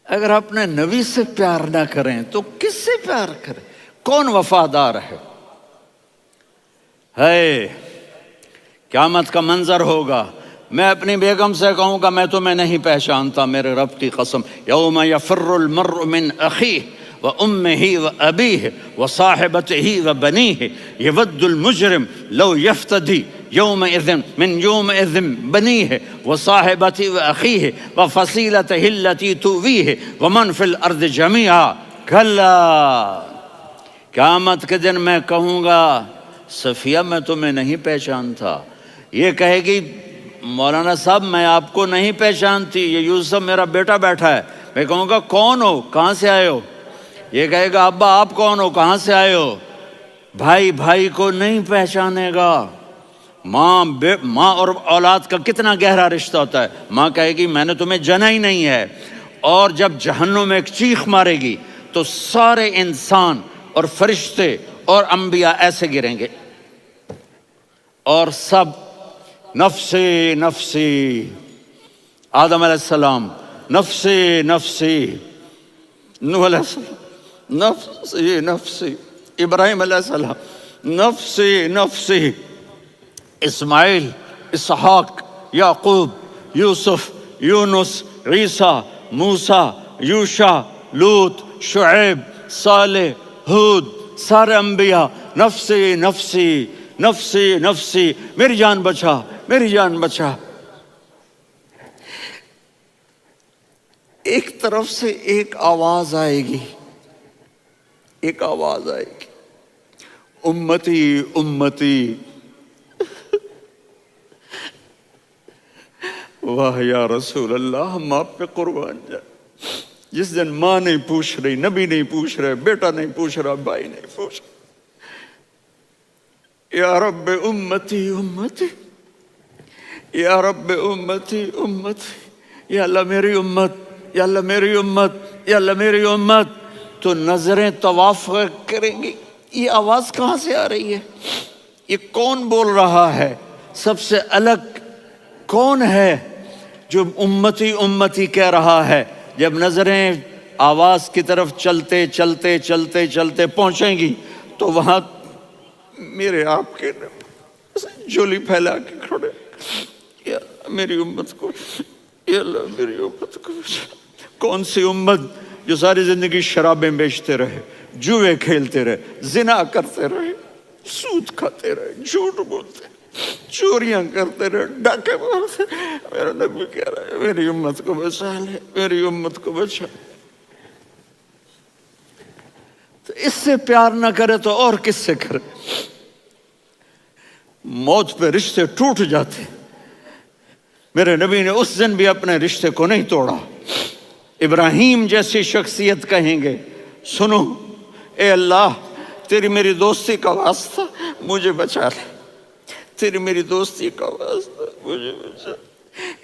اگر اپنے نبی سے پیار نہ کریں تو کس سے پیار کریں؟ کون وفادار ہے؟ قیامت کا منظر ہوگا، میں اپنی بیگم سے کہوں گا میں تمہیں نہیں پہچانتا، میرے رب کی قسم، یوم یفر المرء من اخیہ وامہ وابیہ وصاحبتہ وبنیہ یود المجرم لو یفتدی یومئذ من یومئذ بنیہ وصاحبتہ واخیہ وفصیلتہ التی تؤویہ ومن فی الارض جمیعا کلا، قیامت کے دن میں کہوں گا صفیہ میں تمہیں نہیں پہچانتا، یہ کہے گی مولانا صاحب میں آپ کو نہیں پہچانتی، یہ یوسف میرا بیٹا بیٹھا ہے، میں کہوں گا کون ہو، کہاں سے آئے ہو؟ یہ کہے گا ابا آپ کون ہو، کہاں سے آئے ہو؟ بھائی بھائی کو نہیں پہچانے گا۔ ماں اور اولاد کا کتنا گہرا رشتہ ہوتا ہے، ماں کہے گی میں نے تمہیں جنا ہی نہیں ہے، اور جب جہنم میں ایک چیخ مارے گی تو سارے انسان اور فرشتے اور انبیاء ایسے گریں گے اور سب نفسی نفسی، آدم علیہ السلام نفسی نفسی، نوح علیہ السلام نفسی نفسی، ابراہیم علیہ السلام نفسی نفسی، اسماعیل، اسحاق، یعقوب، یوسف، یونس، عیسیٰ، موسیٰ، یوشع، لوط، شعیب، صالح، ہود، سارے انبیاء نفسی نفسی نفسی نفسی، میری جان بچا میری جان بچا۔ ایک طرف سے ایک آواز آئے گی، ایک آواز آئے گی، امتی امتی، واہ یا رسول اللہ ہم آپ پہ قربان جائیں۔ جس دن ماں نہیں پوچھ رہی، نبی نہیں پوچھ رہے، بیٹا نہیں پوچھ رہا، بھائی نہیں پوچھ رہا، یا رب امتی امتی، یا رب امتی امتی، یا اللہ میری امت، یا اللہ میری امت، یا اللہ میری امت، تو نظریں طواف کریں گی، یہ آواز کہاں سے آ رہی ہے؟ یہ کون بول رہا ہے؟ سب سے الگ کون ہے جو امتی امتی کہہ رہا ہے؟ جب نظریں آواز کی طرف چلتے چلتے چلتے چلتے پہنچیں گی تو وہاں میرے آپ کے جولی پھیلا کے کھڑے، یا اللہ میری امت کو، یا اللہ میری امت کو۔ کون سی امت جو ساری زندگی شرابیں بیچتے رہے، جوئے کھیلتے رہے، زنا کرتے رہے، سود کھاتے رہے، جھوٹ بولتے رہے، چوریاں کرتے رہے، ڈاکے مارتے رہے، میرا نبی کہہ رہا ہے میری امت کو بچا لے، میری امت کو بچا۔ تو اس سے پیار نہ کرے تو اور کس سے کرے؟ موت پہ رشتے ٹوٹ جاتے، میرے نبی نے اس دن بھی اپنے رشتے کو نہیں توڑا۔ ابراہیم جیسی شخصیت کہیں گے سنو اے اللہ تیری میری دوستی کا واسطہ مجھے بچا لے، تیری میری دوستی کا واسطہ مجھے بچا۔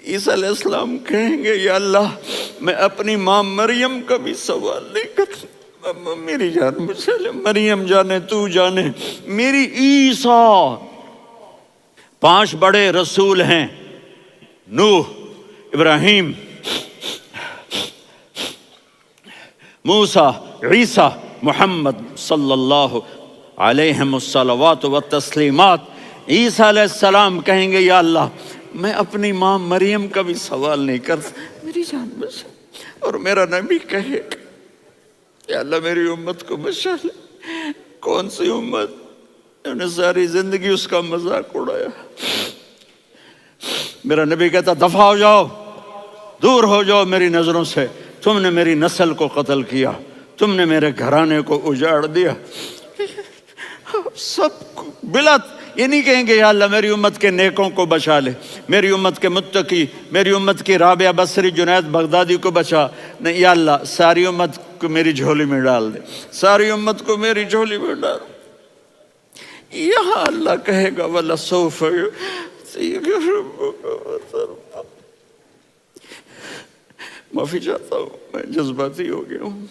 عیسیٰ علیہ السلام کہیں گے یا اللہ میں اپنی ماں مریم کا بھی سوال نہیں کرتا، میری جان بچا لے، مریم جانے تو جانے میری عیسیٰ۔ 5 بڑے رسول ہیں، نوح، ابراہیم، موسیٰ، عیسیٰ، محمد صلی اللہ علیہ الصلوات والتسلیمات۔ عیسیٰ علیہ السلام کہیں گے یا اللہ میں اپنی ماں مریم کا بھی سوال نہیں کرتا، میری جان بچا۔ اور میرا نبی کہے یا اللہ میری امت کو بچا لے۔ کون سی امت؟ انہوں نے ساری زندگی اس کا مذاق اڑایا۔ میرا نبی کہتا دفع ہو جاؤ، دور ہو جاؤ میری نظروں سے، تم نے میری نسل کو قتل کیا، تم نے میرے گھرانے کو اجاڑ دیا۔ سب کو بلا یہ نہیں کہیں گے یا اللہ میری امت کے نیکوں کو بچا لے، میری امت کے متقی، میری امت کی رابعہ بصری، جنید بغدادی کو بچا، نہیں یا اللہ ساری امت کو میری جھولی میں ڈال دے، ساری امت کو میری جھولی میں ڈال۔ یہاں اللہ کہے گا وَلَسَوْفَ يُعْطِيكَ رَبُّكَ فَتَرْضَىٰ۔ معافی چاہتا ہوں میں جذباتی ہو گیا ہوں۔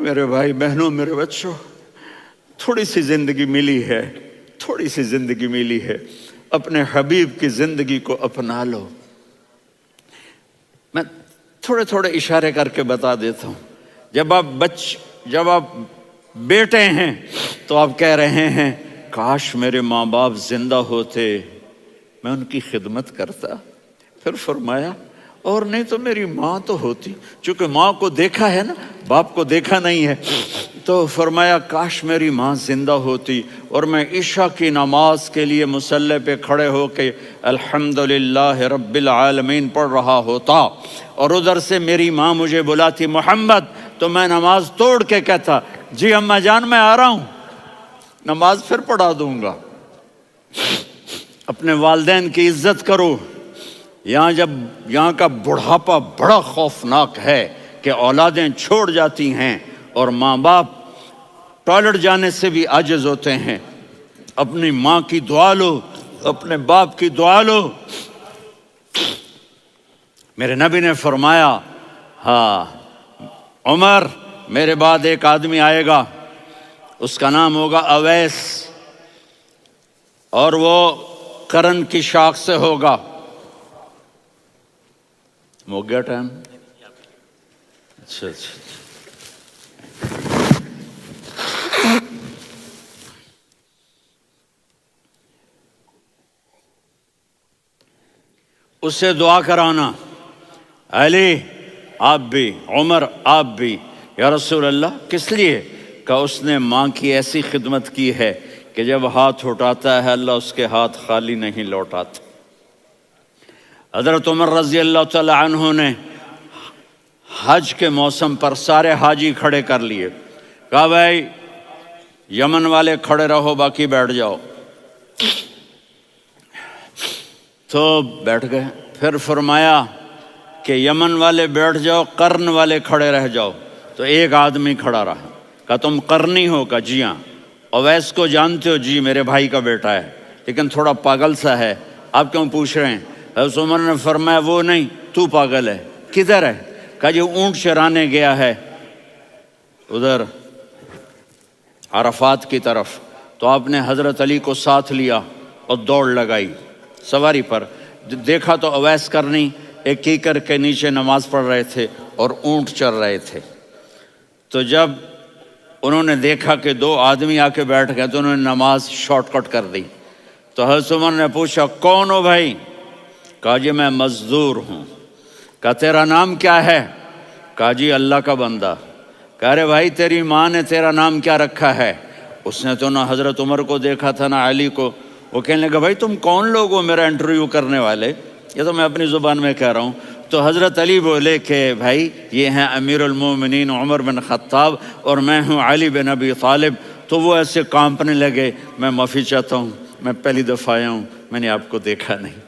میرے بھائی بہنوں، میرے بچوں، تھوڑی سی زندگی ملی ہے، تھوڑی سی زندگی ملی ہے، اپنے حبیب کی زندگی کو اپنا لو۔ میں تھوڑے تھوڑے اشارے کر کے بتا دیتا ہوں۔ جب آپ بیٹے ہیں تو آپ کہہ رہے ہیں کاش میرے ماں باپ زندہ ہوتے، میں ان کی خدمت کرتا۔ پھر فرمایا اور نہیں تو میری ماں تو ہوتی، چونکہ ماں کو دیکھا ہے نا، باپ کو دیکھا نہیں ہے، تو فرمایا کاش میری ماں زندہ ہوتی اور میں عشاء کی نماز کے لیے مصلی پہ کھڑے ہو کے الحمدللہ رب العالمین پڑھ رہا ہوتا، اور ادھر سے میری ماں مجھے بلاتی محمد، تو میں نماز توڑ کے کہتا جی اماں جان میں آ رہا ہوں، نماز پھر پڑھا دوں گا۔ اپنے والدین کی عزت کرو۔ یہاں کا بڑھاپا بڑا خوفناک ہے کہ اولادیں چھوڑ جاتی ہیں اور ماں باپ ٹوائلٹ جانے سے بھی عاجز ہوتے ہیں۔ اپنی ماں کی دعا لو، اپنے باپ کی دعا لو۔ میرے نبی نے فرمایا ہاں عمر، میرے بعد ایک آدمی آئے گا، اس کا نام ہوگا اویس، اور وہ قرن کی شاخ سے ہوگا۔ ہو گیا ٹائم؟ اچھا اس سے دعا کرانا، علی آپ بھی، عمر آپ بھی۔ یا رسول اللہ کس لیے؟ کہ اس نے ماں کی ایسی خدمت کی ہے کہ جب ہاتھ اٹھاتا ہے اللہ اس کے ہاتھ خالی نہیں لوٹاتا۔ حضرت عمر رضی اللہ تعالی عنہ نے حج کے موسم پر سارے حاجی کھڑے کر لیے، کہا بھائی یمن والے کھڑے رہو، باقی بیٹھ جاؤ۔ تو بیٹھ گئے۔ پھر فرمایا کہ یمن والے بیٹھ جاؤ، قرن والے کھڑے رہ جاؤ۔ تو ایک آدمی کھڑا رہا، کہا تم قرنی ہو؟ کہا جی ہاں۔ اویس کو جانتے ہو؟ جی میرے بھائی کا بیٹا ہے، لیکن تھوڑا پاگل سا ہے، آپ کیوں پوچھ رہے ہیں؟ حضرت عمر نے فرمایا وہ نہیں، تو پاگل ہے۔ کدھر ہے؟ کہا جی اونٹ چرانے گیا ہے ادھر عرفات کی طرف۔ تو آپ نے حضرت علی کو ساتھ لیا اور دوڑ لگائی سواری پر۔ دیکھا تو اویس کرنی ایک کیکر کے نیچے نماز پڑھ رہے تھے اور اونٹ چر رہے تھے۔ تو جب انہوں نے دیکھا کہ دو آدمی آ کے بیٹھ گئے تو انہوں نے نماز شارٹ کٹ کر دی۔ تو حضرت عمر نے پوچھا کون ہو بھائی؟ کہا جی میں مزدور ہوں۔ کہا تیرا نام کیا ہے؟ کہا جی اللہ کا بندہ۔ کہا رے بھائی تیری ماں نے تیرا نام کیا رکھا ہے؟ اس نے تو نہ حضرت عمر کو دیکھا تھا نہ علی کو۔ وہ کہنے لگا بھائی تم کون لوگ ہو میرا انٹرویو کرنے والے؟ یہ تو میں اپنی زبان میں کہہ رہا ہوں۔ تو حضرت علی بولے کہ بھائی یہ ہیں امیر المومنین عمر بن خطاب اور میں ہوں علی بن ابی طالب۔ تو وہ ایسے کانپنے لگے، میں معافی چاہتا ہوں، میں پہلی دفعہ آیا ہوں، میں نے آپ کو دیکھا نہیں،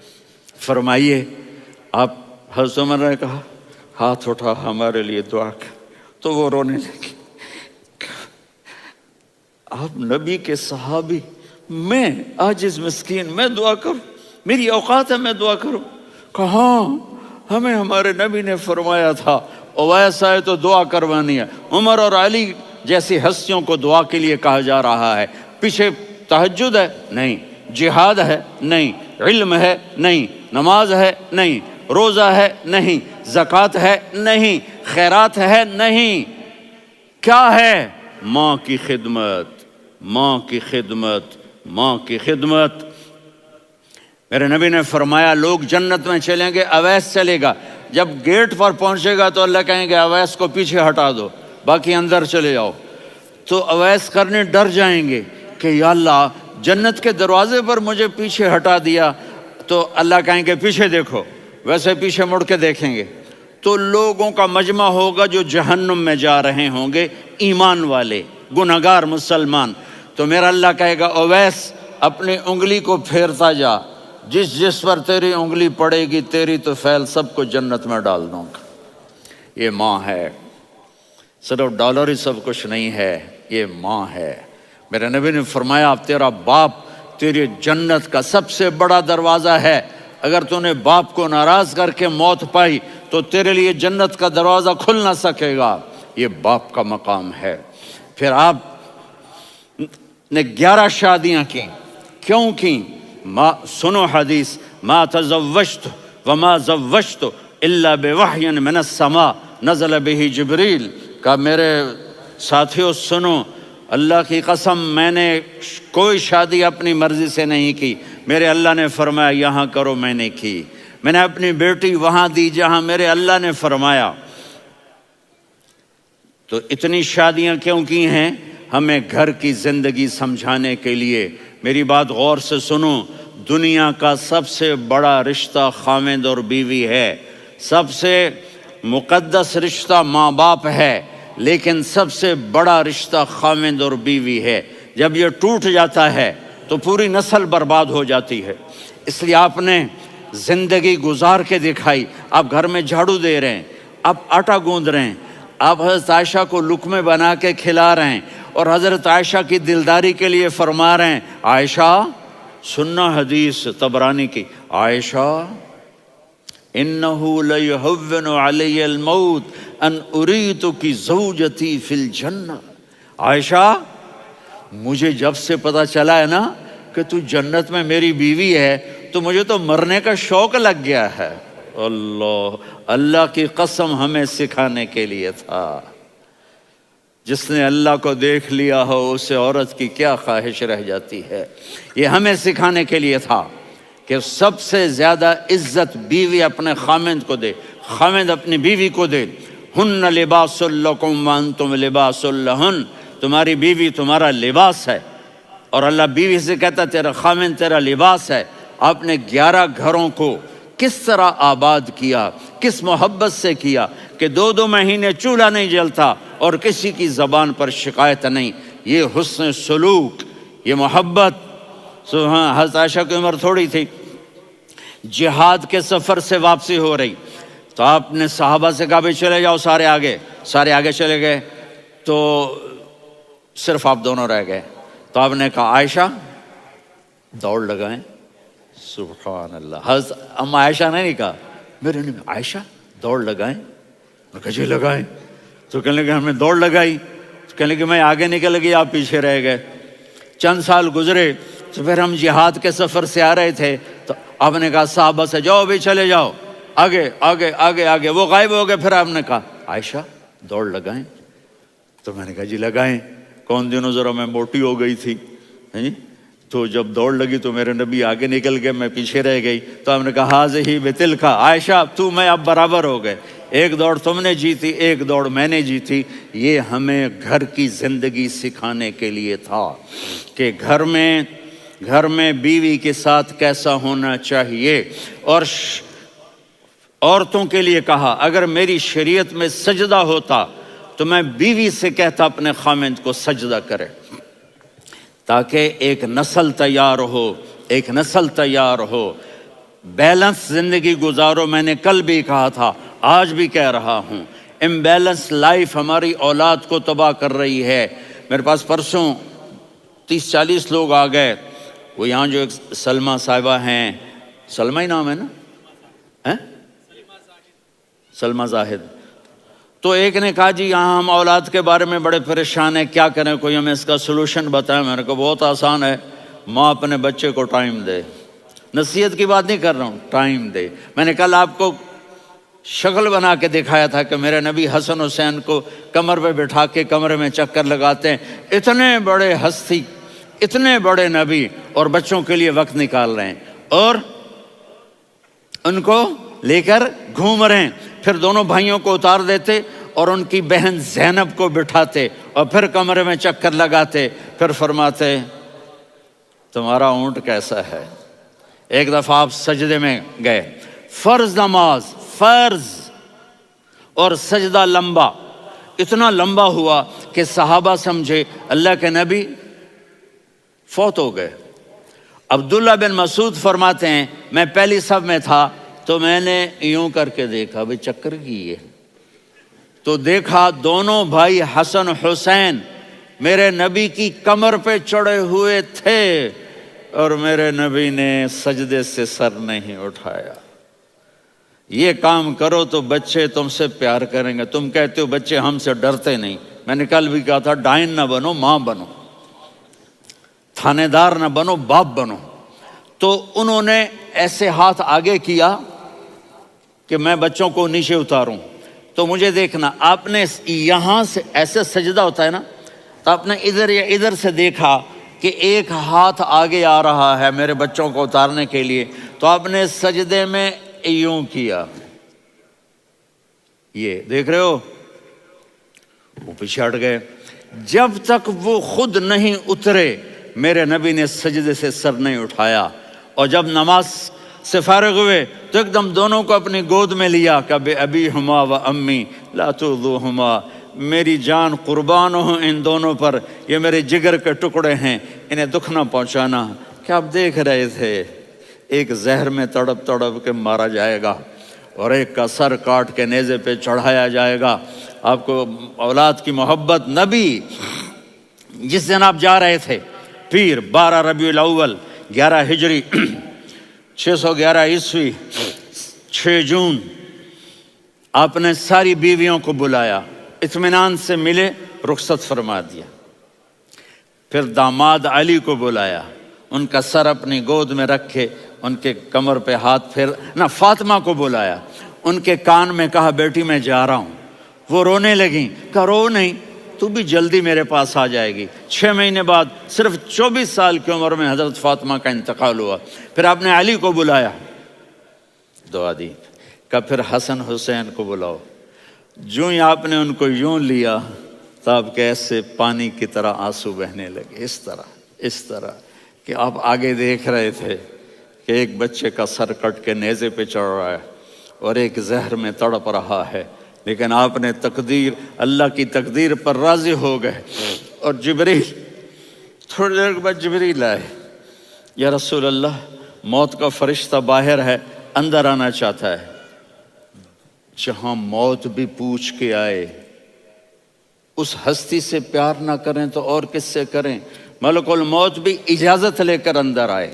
فرمائیے آپ۔ حضرت عمر نے کہا ہاتھ اٹھا ہمارے لیے دعا کر۔ تو وہ رونے لگے، آپ نبی کے صحابی، میں عاجز مسکین میں دعا کروں؟ میری اوقات ہے میں دعا کروں؟ کہاں ہمیں ہمارے نبی نے فرمایا تھا اویس آئے تو دعا کروانی ہے۔ عمر اور علی جیسی ہستیوں کو دعا کے لیے کہا جا رہا ہے۔ پیچھے تہجد ہے؟ نہیں۔ جہاد ہے؟ نہیں۔ علم ہے؟ نہیں۔ نماز ہے؟ نہیں۔ روزہ ہے؟ نہیں۔ زکوٰۃ ہے؟ نہیں۔ خیرات ہے؟ نہیں۔ کیا ہے؟ ماں کی خدمت، ماں کی خدمت، ماں کی خدمت۔ میرے نبی نے فرمایا لوگ جنت میں چلیں گے، اویس چلے گا، جب گیٹ پر پہنچے گا تو اللہ کہیں گے اویس کو پیچھے ہٹا دو، باقی اندر چلے جاؤ۔ تو اویس کرنے ڈر جائیں گے کہ یا اللہ جنت کے دروازے پر مجھے پیچھے ہٹا دیا، تو اللہ کہیں گے پیچھے دیکھو، ویسے پیچھے مڑ کے دیکھیں گے تو لوگوں کا مجمع ہوگا جو جہنم میں جا رہے ہوں گے، ایمان والے، گنہگار مسلمان۔ تو میرا اللہ کہے گا اویس اپنی انگلی کو پھیرتا جا، جس جس پر تیری انگلی پڑے گی تیری تو فیل سب کو جنت میں ڈال دوں گا۔ یہ ماں ہے، صرف ڈالر ہی سب کچھ نہیں ہے، یہ ماں ہے۔ میرے نبی نے فرمایا اب تیرا باپ تیری جنت کا سب سے بڑا دروازہ ہے، اگر تو نے باپ کو ناراض کر کے موت پائی تو تیرے لیے جنت کا دروازہ کھل نہ سکے گا۔ یہ باپ کا مقام ہے۔ پھر آپ نے 11 شادیاں کی. کیوں کی؟ سنو حدیث، ما تزوجت وما زوجت الا بوحی من السماء نزل به جبریل. کہ میرے ساتھیوں سنو، اللہ کی قسم میں نے کوئی شادی اپنی مرضی سے نہیں کی، میرے اللہ نے فرمایا یہاں کرو، میں نے کی. میں نے اپنی بیٹی وہاں دی جہاں میرے اللہ نے فرمایا. تو اتنی شادیاں کیوں کی ہیں؟ ہمیں گھر کی زندگی سمجھانے کے لیے. میری بات غور سے سنو، دنیا کا سب سے بڑا رشتہ خاوند اور بیوی ہے. سب سے مقدس رشتہ ماں باپ ہے، لیکن سب سے بڑا رشتہ خاوند اور بیوی ہے. جب یہ ٹوٹ جاتا ہے تو پوری نسل برباد ہو جاتی ہے. اس لیے آپ نے زندگی گزار کے دکھائی. آپ گھر میں جھاڑو دے رہے ہیں، آپ آٹا گوندھ رہے ہیں، آپ حضرت عائشہ کو لقمے بنا کے کھلا رہے ہیں، اور حضرت عائشہ کی دلداری کے لیے فرما رہے ہیں عائشہ سننا حدیث طبرانی کی، عائشہ انہو لیہون علی الموت ان اریتک زوجتی فی الجنہ. عائشہ مجھے جب سے پتا چلا ہے نا کہ تو جنت میں میری بیوی ہے تو مجھے تو مرنے کا شوق لگ گیا ہے. اللہ کی قسم ہمیں سکھانے کے لیے تھا. جس نے اللہ کو دیکھ لیا ہو اسے عورت کی کیا خواہش رہ جاتی ہے. یہ ہمیں سکھانے کے لیے تھا کہ سب سے زیادہ عزت بیوی اپنے خاوند کو دے، خاوند اپنی بیوی کو دے. ہن لباس لکم وانتم لباس لہن، تمہاری بیوی تمہارا لباس ہے. اور اللہ بیوی سے کہتا تیرا خاوند تیرا لباس ہے. آپ نے 11 گھروں کو کس طرح آباد کیا، کس محبت سے کیا کہ 2 مہینے چولہا نہیں جلتا اور کسی کی زبان پر شکایت نہیں. یہ حسن سلوک، یہ محبت. حضرت عائشہ کی عمر تھوڑی تھی، جہاد کے سفر سے واپسی ہو رہی تو آپ نے صحابہ سے کہا بھی چلے جاؤ سارے آگے چلے گئے تو صرف آپ دونوں رہ گئے. تو آپ نے کہا عائشہ دوڑ لگائیں. سبحان اللہ. حضرت اما عائشہ نے نہیں کہا، میرے نے عائشہ دوڑ لگائیں. میں کہا جی لگائیں. تو کہنے لگے ہم نے دوڑ لگائی. کہنے لگے میں آگے نکل گئی، آپ پیچھے رہ گئے. چند سال گزرے تو پھر ہم جہاد کے سفر سے آ رہے تھے تو آپ نے کہا صحابہ سے جاؤ بھی چلے جاؤ آگے آگے آگے آگے. وہ غائب ہو گئے. پھر آپ نے کہا عائشہ دوڑ لگائیں. تو میں نے کہا جی لگائیں. کون دنوں ذرا میں موٹی ہو گئی تھی، تو جب دوڑ لگی تو میرے نبی آگے نکل گئے، میں پیچھے رہ گئی. تو ہم نے کہا ہاذہ بتلک، عائشہ تو میں اب برابر ہو گئے. ایک دوڑ تم نے جیتی، ایک دوڑ میں نے جیتی. یہ ہمیں گھر کی زندگی سکھانے کے لیے تھا کہ گھر میں بیوی کے ساتھ کیسا ہونا چاہیے. اور عورتوں کے لیے کہا اگر میری شریعت میں سجدہ ہوتا تو میں بیوی سے کہتا اپنے خاوند کو سجدہ کرے، تاکہ ایک نسل تیار ہو. بیلنس زندگی گزارو. میں نے کل بھی کہا تھا، آج بھی کہہ رہا ہوں، امبیلنس لائف ہماری اولاد کو تباہ کر رہی ہے. میرے پاس پرسوں 30-40 لوگ آ گئے. وہ یہاں جو ایک سلمہ صاحبہ ہیں، سلمہ ہی نام ہے نا، سلمہ زاہد. تو ایک نے کہا جی یہاں ہم اولاد کے بارے میں بڑے پریشان ہیں، کیا کریں، کوئی ہمیں اس کا سلوشن بتائیں. میں نے کہا بہت آسان ہے، ماں اپنے بچے کو ٹائم دے. نصیحت کی بات نہیں کر رہا ہوں، ٹائم دے. میں نے کل آپ کو شکل بنا کے دکھایا تھا کہ میرے نبی حسن حسین کو کمر پہ بٹھا کے کمرے میں چکر لگاتے ہیں. اتنے بڑے ہستی، اتنے بڑے نبی، اور بچوں کے لیے وقت نکال رہے ہیں اور ان کو لے کر گھوم رہے ہیں. پھر دونوں بھائیوں کو اتار دیتے اور ان کی بہن زینب کو بٹھاتے اور پھر کمرے میں چکر لگاتے. پھر فرماتے تمہارا اونٹ کیسا ہے. ایک دفعہ آپ سجدے میں گئے، فرض نماز، فرض، اور سجدہ لمبا، اتنا لمبا ہوا کہ صحابہ سمجھے اللہ کے نبی فوت ہو گئے. عبداللہ بن مسعود فرماتے ہیں میں پہلی صف میں تھا تو میں نے یوں کر کے دیکھا بھئی چکر کی ہے، تو دیکھا دونوں بھائی حسن حسین میرے نبی کی کمر پہ چڑھے ہوئے تھے اور میرے نبی نے سجدے سے سر نہیں اٹھایا. یہ کام کرو تو بچے تم سے پیار کریں گے. تم کہتے ہو بچے ہم سے ڈرتے نہیں. میں نے کل بھی کہا تھا ڈائن نہ بنو، ماں بنو. تھانے دار نہ بنو، باپ بنو۔ تو انہوں نے ایسے ہاتھ آگے کیا کہ میں بچوں کو نیچے اتاروں۔ تو مجھے دیکھنا، آپ نے یہاں سے ایسے سجدہ ہوتا ہے نا، تو آپ نے ادھر یا ادھر سے دیکھا کہ ایک ہاتھ آگے آ رہا ہے میرے بچوں کو اتارنے کے لیے، تو آپ نے سجدے میں یوں کیا، یہ دیکھ رہے ہو، وہ پیچھے ہٹ گئے۔ جب تک وہ خود نہیں اترے میرے نبی نے سجدے سے سر نہیں اٹھایا۔ اور جب نماز سے فارغ ہوئے تو ایک دم دونوں کو اپنی گود میں لیا کہ بے ابی ہما و امی لا تؤذوہما، میری جان قربان ہو ان دونوں پر، یہ میرے جگر کے ٹکڑے ہیں، انہیں دکھ نہ پہنچانا۔ کیا آپ دیکھ رہے تھے، ایک زہر میں تڑپ تڑپ کے مارا جائے گا اور ایک کا سر کاٹ کے نیزے پہ چڑھایا جائے گا۔ آپ کو اولاد کی محبت، نبی جس دن آپ جا رہے تھے، پیر 12 ربیع الاول 11 ہجری 611 عیسوی 6 جون، آپ نے ساری بیویوں کو بلایا، اطمینان سے ملے، رخصت فرما دیا۔ پھر داماد علی کو بلایا، ان کا سر اپنی گود میں رکھے، ان کے کمر پہ ہاتھ پھیر نہ، فاطمہ کو بلایا، ان کے کان میں کہا بیٹی میں جا رہا ہوں۔ وہ رونے لگیں، کہا رو نہیں، تو بھی جلدی میرے پاس آ جائے گی۔ 6 مہینے بعد صرف 24 سال کی عمر میں حضرت فاطمہ کا انتقال ہوا۔ پھر آپ نے علی کو بلایا، دعا دی، کہا پھر حسن حسین کو بلاؤ۔ جو ہی آپ نے ان کو یوں لیا تو آپ کے ایسے پانی کی طرح آنسو بہنے لگے، اس طرح کہ آپ آگے دیکھ رہے تھے کہ ایک بچے کا سر کٹ کے نیزے پہ چڑھ رہا ہے اور ایک زہر میں تڑپ رہا ہے، لیکن آپ نے تقدیر، اللہ کی تقدیر پر راضی ہو گئے۔ اور جبریل، تھوڑی دیر کے بعد جبریل آئے، یا رسول اللہ موت کا فرشتہ باہر ہے، اندر آنا چاہتا ہے۔ جہاں موت بھی پوچھ کے آئے، اس ہستی سے پیار نہ کریں تو اور کس سے کریں؟ ملک الموت بھی اجازت لے کر اندر آئے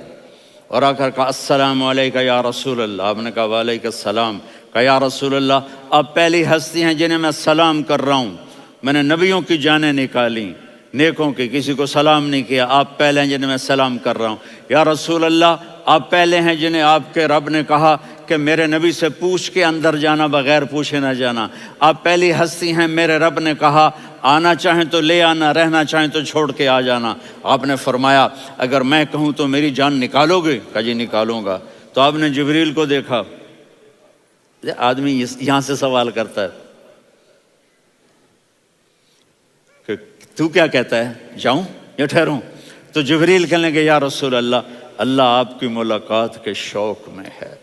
اور آ کر کہا السلام علیکہ یا رسول اللہ۔ آپ نے کہا وعلیکم السلام۔ کہا یا رسول اللہ، آپ پہلی ہستی ہیں جنہیں میں سلام کر رہا ہوں، میں نے نبیوں کی جانیں نکالی، نیکوں کی، کسی کو سلام نہیں کیا، آپ پہلے ہیں جنہیں میں سلام کر رہا ہوں۔ یا رسول اللہ، آپ پہلے ہیں جنہیں آپ کے رب نے کہا کہ میرے نبی سے پوچھ کے اندر جانا، بغیر پوچھے نہ جانا۔ آپ پہلی ہستی ہیں، میرے رب نے کہا آنا چاہیں تو لے آنا، رہنا چاہیں تو چھوڑ کے آ جانا۔ آپ نے فرمایا اگر میں کہوں تو میری جان نکالو گے؟ کہا جی نکالوں گا۔ تو آپ نے جبریل کو دیکھا، آدمی یہاں سے سوال کرتا ہے کہ تو کیا کہتا ہے، جاؤں یا ٹھہروں؟ تو جبریل کہنے لگے یا رسول اللہ، اللہ آپ کی ملاقات کے شوق میں ہے۔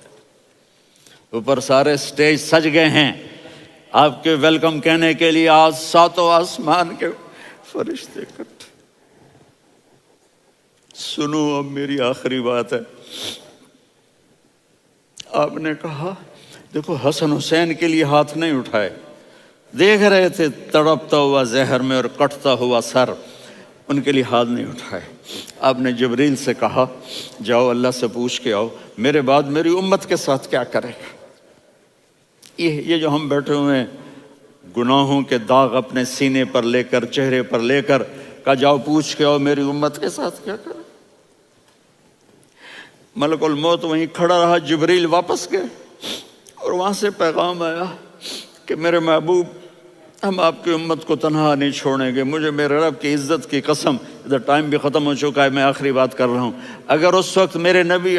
اوپر سارے سٹیج سج گئے ہیں آپ کے ویلکم کہنے کے لیے، آج 7 آسمان کے فرشتے اکٹھے۔ سنو اب میری آخری بات ہے۔ آپ نے کہا دیکھو، حسن حسین کے لیے ہاتھ نہیں اٹھائے، دیکھ رہے تھے تڑپتا ہوا زہر میں اور کٹتا ہوا سر، ان کے لیے ہاتھ نہیں اٹھائے۔ آپ نے جبریل سے کہا جاؤ اللہ سے پوچھ کے آؤ میرے بعد میری امت کے ساتھ کیا کرے گا۔ یہ جو ہم بیٹھے ہوئے ہیں، گناہوں کے داغ اپنے سینے پر لے کر، چہرے پر لے کر، کہا جاؤ پوچھ کے آؤ میری امت کے ساتھ کیا کرے۔ ملک الموت وہیں کھڑا رہا، جبریل واپس گئے اور وہاں سے پیغام آیا کہ میرے محبوب، ہم آپ کی امت کو تنہا نہیں چھوڑیں گے، مجھے میرے رب کی عزت کی قسم، ادھر ٹائم بھی ختم ہو چکا ہے، میں آخری بات کر رہا ہوں، اگر اس وقت میرے نبی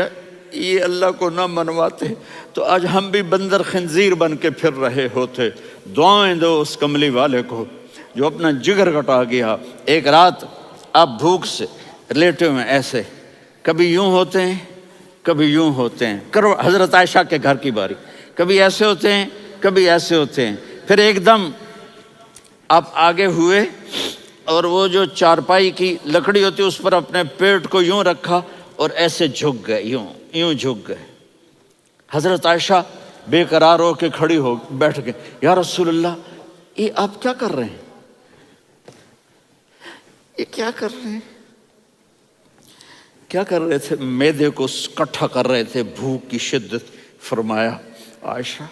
یہ اللہ کو نہ منواتے تو آج ہم بھی بندر خنزیر بن کے پھر رہے ہوتے۔ دعائیں دو اس کملی والے کو جو اپنا جگر کٹا گیا۔ ایک رات آپ بھوک سے لیٹے ہوئے ایسے، کبھی یوں ہوتے ہیں کبھی یوں ہوتے ہیں، کرو حضرت عائشہ کے گھر کی باری، کبھی ایسے ہوتے ہیں کبھی ایسے ہوتے ہیں، پھر ایک دم آپ آگے ہوئے اور وہ جو چارپائی کی لکڑی ہوتی ہے اس پر اپنے پیٹ کو یوں رکھا اور ایسے جھک گئے، یوں جھک گئے۔ حضرت عائشہ بے قرار ہو کے کھڑی ہو بیٹھ گئے، یا رسول اللہ یہ آپ کیا کر رہے ہیں، یہ کیا کر رہے ہیں؟ کیا کر رہے تھے؟ معدے کو اکٹھا کر رہے تھے، بھوک کی شدت۔ فرمایا عائشہ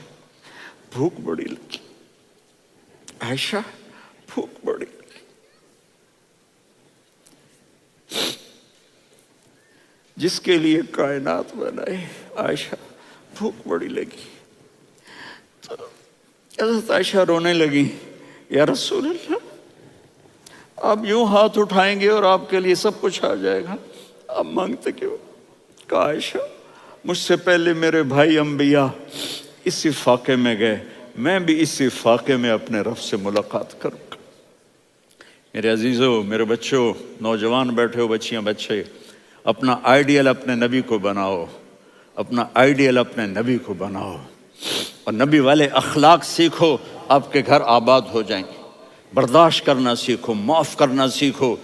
بھوک بڑی لگی، عائشہ بھوک بڑی لگی۔ جس کے لیے کائنات بنائی. عائشہ بھوک بڑی لگی تو حضرت عائشہ رونے لگی. یا رسول اللہ، آپ یوں ہاتھ اٹھائیں گے اور آپ کے لیے سب کچھ آ جائے گا، آپ مانگتے کیوں؟ کہا عائشہ مجھ سے پہلے میرے بھائی انبیاء اسی فاقے میں گئے، میں بھی اسی فاقے میں اپنے رب سے ملاقات کروں گا. میرے عزیزوں، میرے بچوں، نوجوان بیٹھے ہو، بچیاں بچے، اپنا آئیڈیل اپنے نبی کو بناؤ، اپنا آئیڈیل اپنے نبی کو بناؤ اور نبی والے اخلاق سیکھو، آپ کے گھر آباد ہو جائیں گے. برداشت کرنا سیکھو، معاف کرنا سیکھو.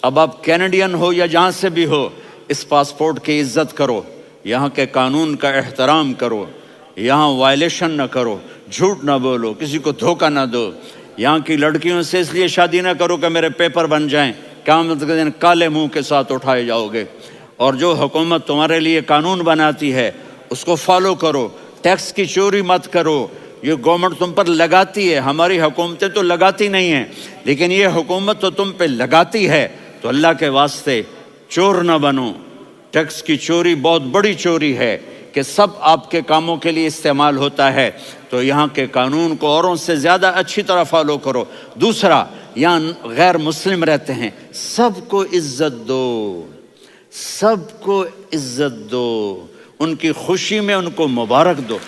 اب آپ کینیڈین ہو یا جہاں سے بھی ہو، اس پاسپورٹ کی عزت کرو، یہاں کے قانون کا احترام کرو، یہاں وائلیشن نہ کرو، جھوٹ نہ بولو، کسی کو دھوکہ نہ دو. یہاں کی لڑکیوں سے اس لیے شادی نہ کرو کہ میرے پیپر بن جائیں، قیامت کے دن کالے منہ کے ساتھ اٹھائے جاؤ گے. اور جو حکومت تمہارے لیے قانون بناتی ہے اس کو فالو کرو. ٹیکس کی چوری مت کرو، یہ گورنمنٹ تم پر لگاتی ہے، ہماری حکومتیں تو لگاتی نہیں ہیں، لیکن یہ حکومت تو تم پہ لگاتی ہے. تو اللہ کے واسطے چور نہ بنو. ٹیکس کی چوری بہت بڑی چوری ہے کہ سب آپ کے کاموں کے لیے استعمال ہوتا ہے. تو یہاں کے قانون کو اوروں سے زیادہ اچھی طرح فالو کرو. دوسرا، یہاں غیر مسلم رہتے ہیں، سب کو عزت دو، سب کو عزت دو، ان کی خوشی میں ان کو مبارک دو.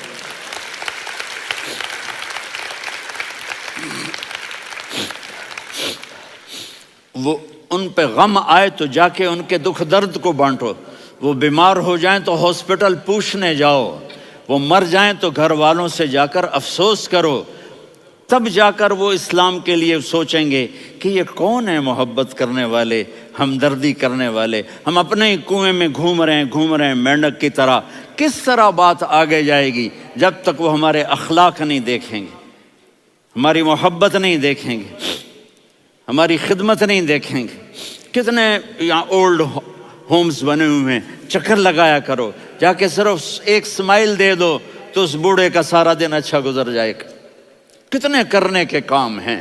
وہ ان پہ غم آئے تو جا کے ان کے دکھ درد کو بانٹو. وہ بیمار ہو جائیں تو ہاسپٹل پوچھنے جاؤ، وہ مر جائیں تو گھر والوں سے جا کر افسوس کرو. تب جا کر وہ اسلام کے لیے سوچیں گے کہ یہ کون ہے محبت کرنے والے، ہمدردی کرنے والے. ہم اپنے ہی کنویں میں گھوم رہے ہیں مینڈک کی طرح. کس طرح بات آگے جائے گی جب تک وہ ہمارے اخلاق نہیں دیکھیں گے، ہماری محبت نہیں دیکھیں گے، ہماری خدمت نہیں دیکھیں گے. کتنے یہاں اولڈ ہومز بنے ہوئے ہیں، چکر لگایا کرو، جا کے صرف ایک سمائل دے دو تو اس بوڑھے کا سارا دن اچھا گزر جائے گا. کتنے کرنے کے کام ہیں.